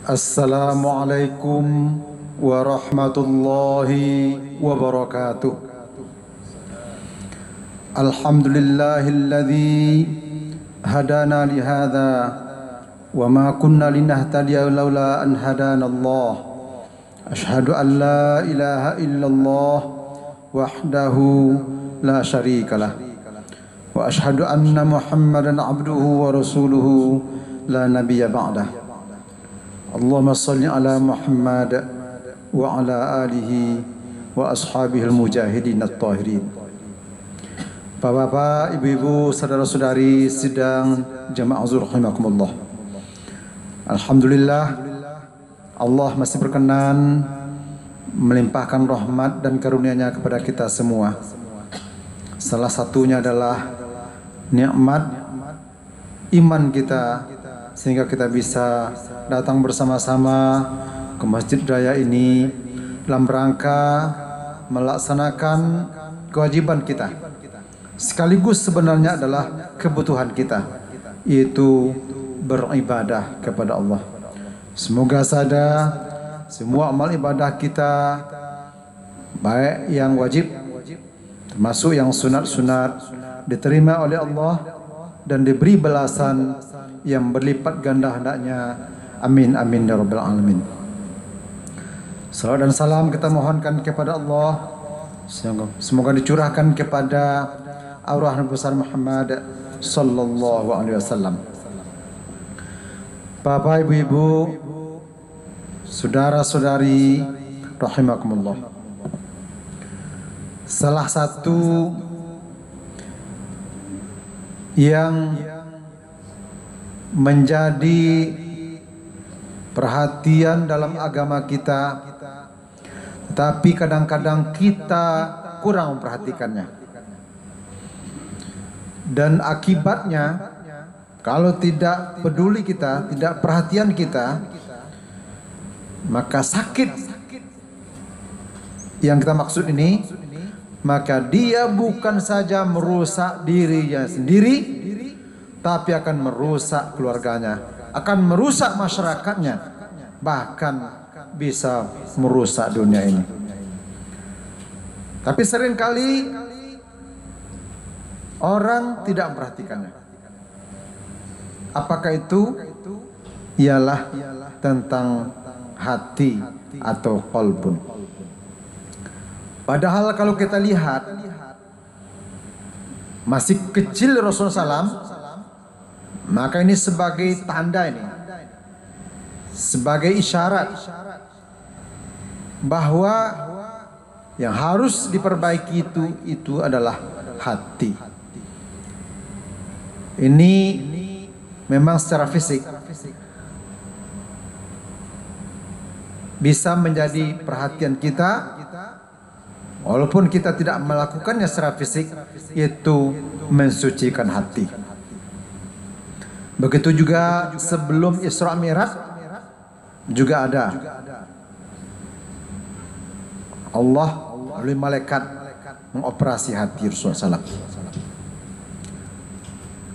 Assalamualaikum warahmatullahi wabarakatuh. Alhamdulillahilladzi hadana li hadza wa ma kunna linahtadiya laula an hadana Allah. Asyhadu an la ilaha illallah wahdahu la syarikalah wa asyhadu anna Muhammadan abduhu wa rasuluhu la nabiyya ba'dah. Allahumma salli ala Muhammad wa ala alihi wa ashabihil mujahidin at-tahirin. Bapak-bapak, ibu-ibu, saudara-saudari sidang jamaah zuhur rahimakumullah. Alhamdulillah, Allah masih berkenan melimpahkan rahmat dan karunia-Nya kepada kita semua. Salah satunya adalah nikmat iman kita, sehingga kita bisa datang bersama-sama ke Masjid Raya ini dalam rangka melaksanakan kewajiban kita, sekaligus sebenarnya adalah kebutuhan kita, yaitu beribadah kepada Allah. Semoga saja semua amal ibadah kita, baik yang wajib termasuk yang sunat-sunat, diterima oleh Allah dan diberi balasan yang berlipat ganda hendaknya. Amin amin ya rabbal alamin. Salawat dan salam kita mohonkan kepada Allah, semoga dicurahkan kepada arwah Nabi besar Muhammad sallallahu alaihi wasallam. Bapak, ibu-ibu, saudara-saudari rahimakumullah. Salah satu yang menjadi perhatian dalam agama kita, tetapi kadang-kadang kita kurang memperhatikannya, dan akibatnya kalau tidak peduli kita, tidak perhatian kita, maka sakit yang kita maksud ini, maka dia bukan saja merusak dirinya sendiri, tapi akan merusak keluarganya, akan merusak masyarakatnya, bahkan bisa merusak dunia ini. Tapi seringkali orang tidak memperhatikannya. Apakah itu? Ialah tentang hati atau qalbun. Padahal kalau kita lihat, masih kecil Rasulullah SAW, maka ini sebagai tanda, ini sebagai isyarat bahwa yang harus diperbaiki itu adalah hati. Ini memang secara fisik bisa menjadi perhatian kita, walaupun kita tidak melakukannya secara fisik, yaitu mensucikan hati. Begitu juga sebelum Isra Mi'raj juga ada Allah melalui malaikat mengoperasi hati Rasulullah SAW.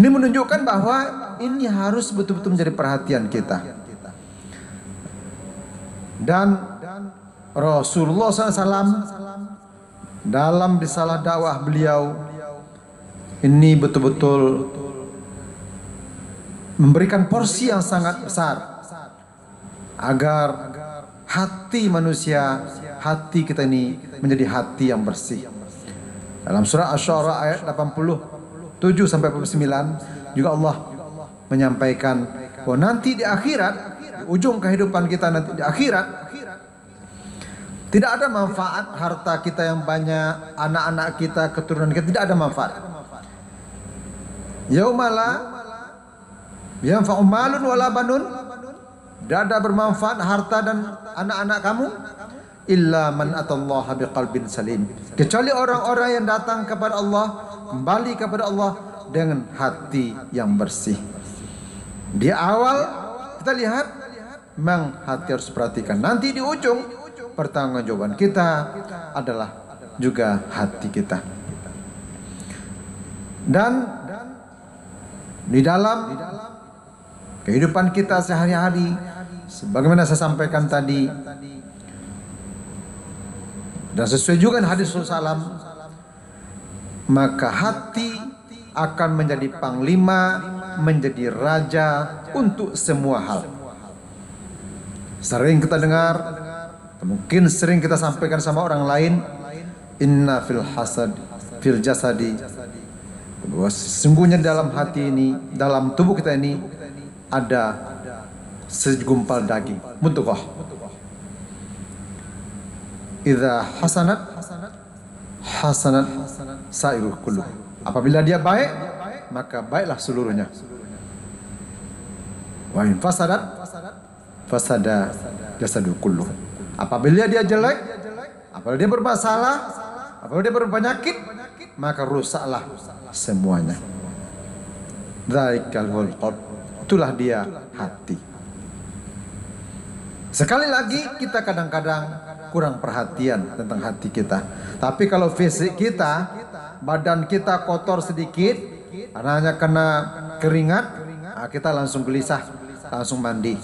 Ini menunjukkan bahwa ini harus betul-betul menjadi perhatian kita. Dan Rasulullah SAW dalam risalah dakwah beliau ini betul-betul memberikan porsi yang sangat besar agar hati manusia, hati kita ini menjadi hati yang bersih. Dalam surah Asy-Syu'ara ayat 87 sampai 89 juga Allah menyampaikan bahwa nanti di akhirat, di ujung kehidupan kita nanti di akhirat, tidak ada manfaat harta kita yang banyak, anak-anak kita, keturunan kita, tidak ada manfaat. Yaumala yanfa'u malun wala banun, tidak ada bermanfaat harta dan anak-anak kamu, illa man atallaha biqalbin salim, kecuali orang-orang yang datang kepada Allah, kembali kepada Allah dengan hati yang bersih. Di awal kita lihat memang hati harus perhatikan. Nanti di ujung pertanggungjawaban kita adalah juga hati kita. Dan di dalam kehidupan kita sehari-hari sebagaimana saya sampaikan tadi, dan sesuai juga dengan hadis Rasulullah SAW, maka hati akan menjadi panglima, menjadi raja untuk semua hal. Sering kita dengar, mungkin sering kita sampaikan sama orang lain, inna fil jasadi, bahwa sesungguhnya dalam hati ini, dalam tubuh kita ini ada segumpal daging, mudghah. Idza hasanat sairul kullu. Apabila dia baik, maka baiklah seluruhnya. Wa in fasada jasadul kullu. Apabila dia jelek, apabila dia bermasalah, apabila dia berpenyakit, maka rusaklah semuanya. Dzalikal qalb. Itulah dia hati. Sekali lagi, kita kadang-kadang kurang perhatian tentang hati kita. Tapi kalau fisik kita, badan kita kotor sedikit, hanya kena keringat, kita langsung gelisah, langsung mandi.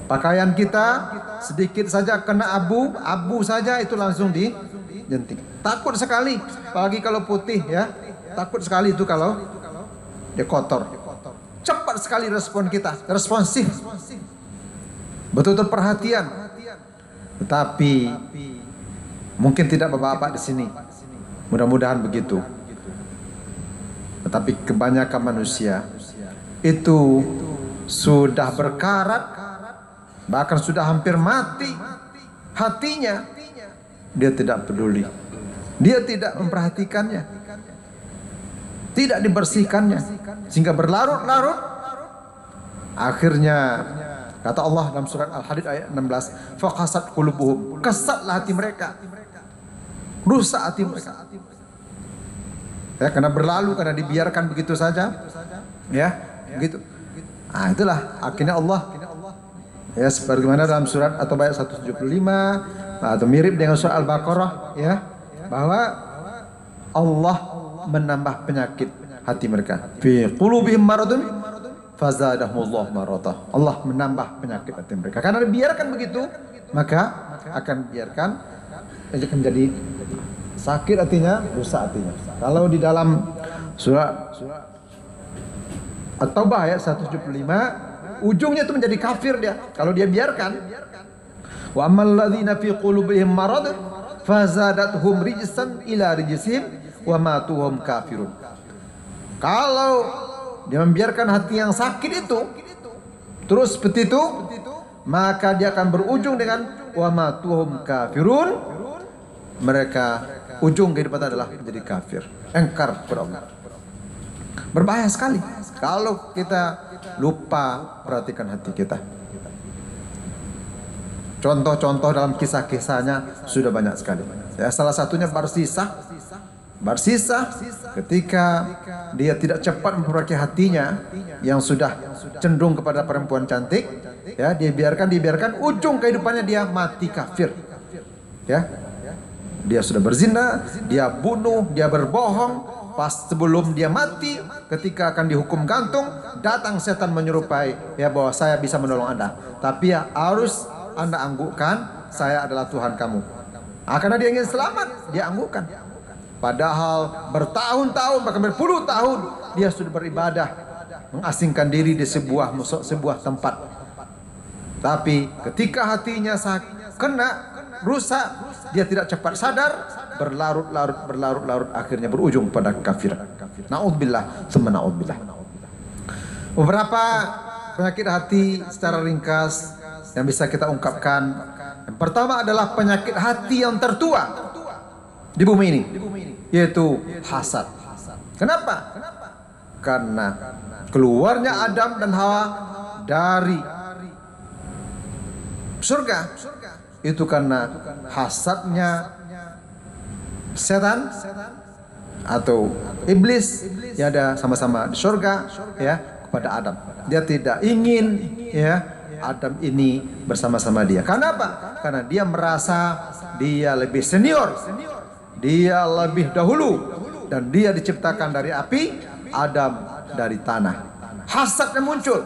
Pakaian kita sedikit saja kena abu saja itu langsung dijentik. Takut sekali, apalagi kalau putih ya. Takut sekali itu kalau dia kotor. Cepat sekali respon kita, responsif. Betul-betul perhatian. Tetapi mungkin tidak bapak-bapak di sini. Mudah-mudahan begitu. Tetapi kebanyakan manusia itu sudah berkarat, bahkan sudah hampir mati hatinya. Dia tidak peduli. Dia tidak memperhatikannya. Tidak dibersihkannya. Sehingga berlarut-larut. Akhirnya kata Allah dalam surat Al-Hadid ayat 16, faqasat qulubuhum, kesatlah hati mereka, rusak hati mereka. Ya, karena berlalu, karena dibiarkan begitu saja, ya, begitu. Nah, itulah akhirnya Allah, ya, sebagaimana dalam surat atau ayat 175 atau mirip dengan surat Al-Baqarah, ya, bahwa Allah menambah penyakit hati mereka. Fi qulubihim maradun fazadahumullah marata. Allah menambah penyakit hati mereka. Karena dibiarkan begitu, maka akan biarkan akan jadi sakit hatinya, rusak hatinya. Kalau di dalam surah At-Taubah ayat 175, ujungnya itu menjadi kafir dia. Kalau dia biarkan. Wa ammal ladzina fi qulubihim marad fazadathum rijsan ila rijsihim wa matuhum kafirun. Kalau dia membiarkan hati yang sakit itu terus seperti itu, maka dia akan berujung dengan wa matuhum kafirun. Mereka ujung kehidupan adalah menjadi kafir, engkar kepada Allah. Berbahaya sekali kalau kita lupa perhatikan hati kita. Contoh-contoh dalam kisah-kisahnya sudah banyak sekali. Ya, salah satunya Barsisah ketika dia tidak cepat memperbaiki hatinya yang sudah cenderung kepada perempuan cantik, ya, dia biarkan, ujung kehidupannya dia mati kafir. Ya. Dia sudah berzina, dia bunuh, dia berbohong. Pas sebelum dia mati, ketika akan dihukum gantung, datang setan menyerupai, ya, bahwa saya bisa menolong Anda, tapi ya harus Anda anggukkan saya adalah Tuhan kamu. Karena dia ingin selamat, dia anggukkan. Padahal bertahun-tahun, bahkan berpuluh tahun dia sudah beribadah, mengasingkan diri di sebuah tempat. Tapi ketika hatinya kena rusak, dia tidak cepat sadar, berlarut-larut, akhirnya berujung pada kafir. Na'udzubillah, tsumma na'udzubillah. Beberapa penyakit hati secara ringkas yang bisa kita ungkapkan. Yang pertama adalah penyakit hati yang tertua di bumi ini, yaitu hasad. Kenapa? Karena keluarnya Adam dan Hawa dari surga itu karena hasadnya setan atau iblis yang ada sama-sama di surga, ya, kepada Adam. Dia tidak ingin, ya, Adam ini bersama-sama dia. Karena apa? Karena dia merasa dia lebih senior, dia lebih dahulu, dan dia diciptakan dari api, Adam dari tanah. Hasadnya muncul.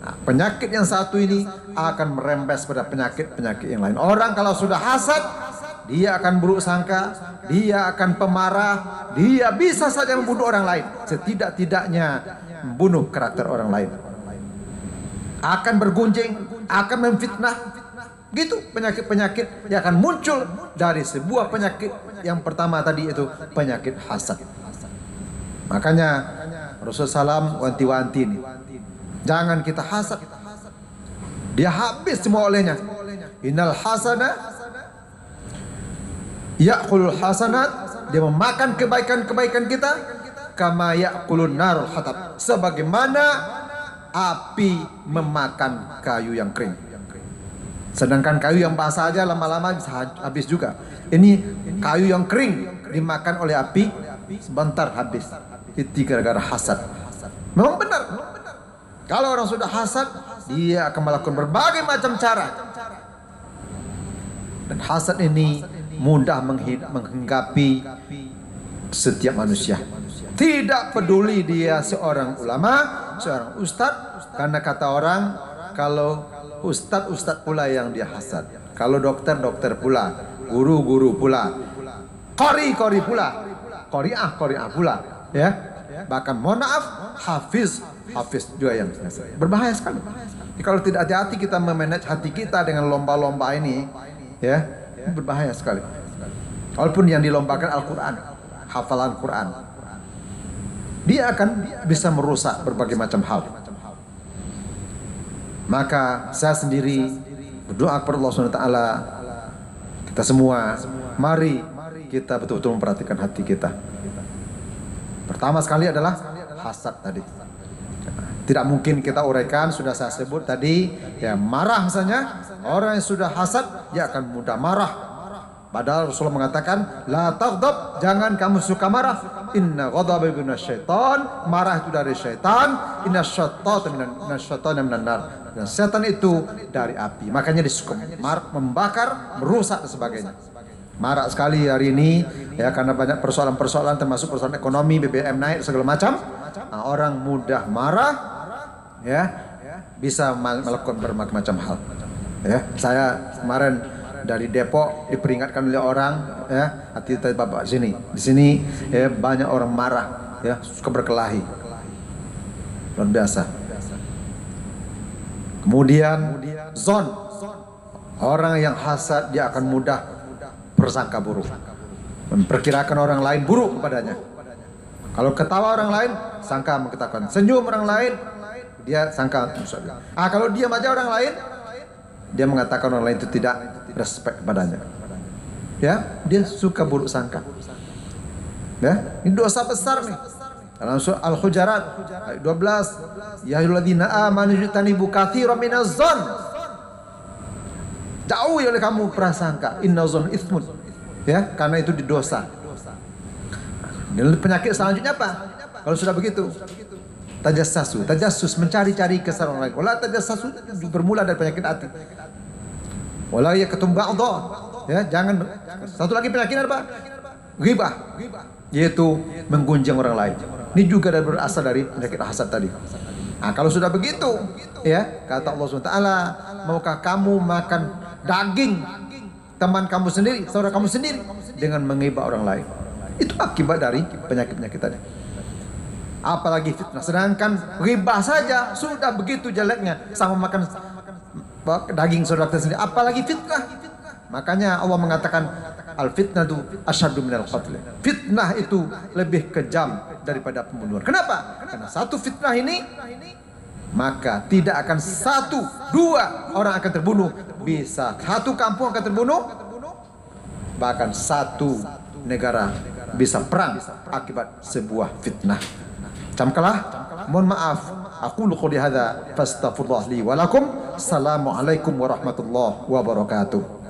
Nah, penyakit yang satu ini akan merembes pada penyakit-penyakit yang lain. Orang kalau sudah hasad, dia akan buruk sangka, dia akan pemarah, dia bisa saja membunuh orang lain. Setidak-tidaknya membunuh karakter orang lain. Akan bergunjing, akan memfitnah. Gitu penyakit-penyakit yang akan muncul dari sebuah penyakit yang pertama tadi, itu penyakit hasad. Makanya Rasulullah SAW wanti-wanti ini, jangan kita hasad. Dia habis semua olehnya. Innal hasana ya'kulul hasanat, dia memakan kebaikan-kebaikan kita, kama ya'kulun narul hatab, sebagaimana api memakan kayu yang kering. Sedangkan kayu yang basah aja lama-lama bisa habis juga. Ini kayu yang kering dimakan oleh api, sebentar habis. Itu gara-gara hasad. Memang benar. Kalau orang sudah hasad, dia akan melakukan berbagai macam cara. Dan hasad ini mudah menghinggapi setiap manusia. Tidak peduli dia seorang ulama, seorang ustadz, karena kata orang, kalau ustadz pula yang dia hasad, kalau dokter pula, guru pula, qori pula, qoriah pula, ya. Bahkan mohon maaf, hafiz juga yang berbahaya sekali. Jadi kalau tidak hati-hati kita memanage hati kita dengan lomba-lomba ini, ya, berbahaya sekali. Walaupun yang dilombakan Al-Quran, hafalan Quran, dia akan bisa merusak berbagai macam hal. Maka saya sendiri berdoa kepada Allah SWT, kita semua, mari kita betul-betul memperhatikan hati kita. Pertama sekali adalah hasad tadi. Tidak mungkin kita uraikan, sudah saya sebut tadi, ya, marah misalnya. Orang yang sudah hasad, dia akan mudah marah. Padahal Rasulullah mengatakan, la taghdab, jangan kamu suka marah. Inna ghadaba minasyaitan, marah itu dari syaitan. Inna syaitana minan nar, dan setan itu dari api. Makanya disuka membakar, merusak dan sebagainya. Marah sekali hari ini, ya, karena banyak persoalan-persoalan, termasuk persoalan ekonomi, BBM naik segala macam. Nah, orang mudah marah, ya, bisa melakukan berbagai macam hal. Ya, saya kemarin dari Depok diperingatkan oleh orang, ya, hati-hati Bapak sini. Di sini, ya, banyak orang marah, ya, suka berkelahi. Luar biasa. Kemudian zon, orang yang hasad dia akan mudah bersangka buruk, memperkirakan orang lain buruk kepadanya. Kalau ketawa orang lain, sangka mengatakan, senyum orang lain, dia sangka. Kalau diam aja orang lain, dia mengatakan orang lain itu tidak respect kepadanya. Ya, dia suka buruk sangka. Ya, ini dosa besar nih. Dalam surah Al-Hujarat ayat 12, ya ayyuhalladzina amanu jtanibu katsiran minaz-zon. Jauhi oleh kamu prasangka, innazon itsmun. Ya, karena itu dosa. Dan penyakit selanjutnya apa? Kalau sudah begitu, tajassus, mencari-cari kesalahan orang lain. Wala tajassasu, bermula dari penyakit hati. Wala yakatum ba'dha, ya, jangan. Satu lagi penyakit apa? Ghibah, yaitu menggunjing orang lain. Ini juga berasal dari penyakit hasad tadi. Nah, kalau sudah begitu, ya, kata Allah SWT, maukah kamu makan daging teman kamu sendiri, saudara kamu sendiri, dengan menghibah orang lain? Itu akibat dari penyakit-penyakit tadi. Apalagi fitnah. Sedangkan ghibah saja sudah begitu jeleknya, sama makan daging saudara kita sendiri, apalagi fitnah. Makanya Allah mengatakan al-fitnatu asyaddu minal qatl. Fitnah itu lebih kejam daripada pembunuhan. Kenapa? Karena satu fitnah ini, maka tidak akan satu, dua orang akan terbunuh, bisa satu kampung akan terbunuh, bahkan satu negara bisa perang akibat sebuah fitnah. Camkalah, mohon maaf, aku qouli hadza fastaghfirullah li wa lakum. Assalamualaikum warahmatullahi wabarakatuh.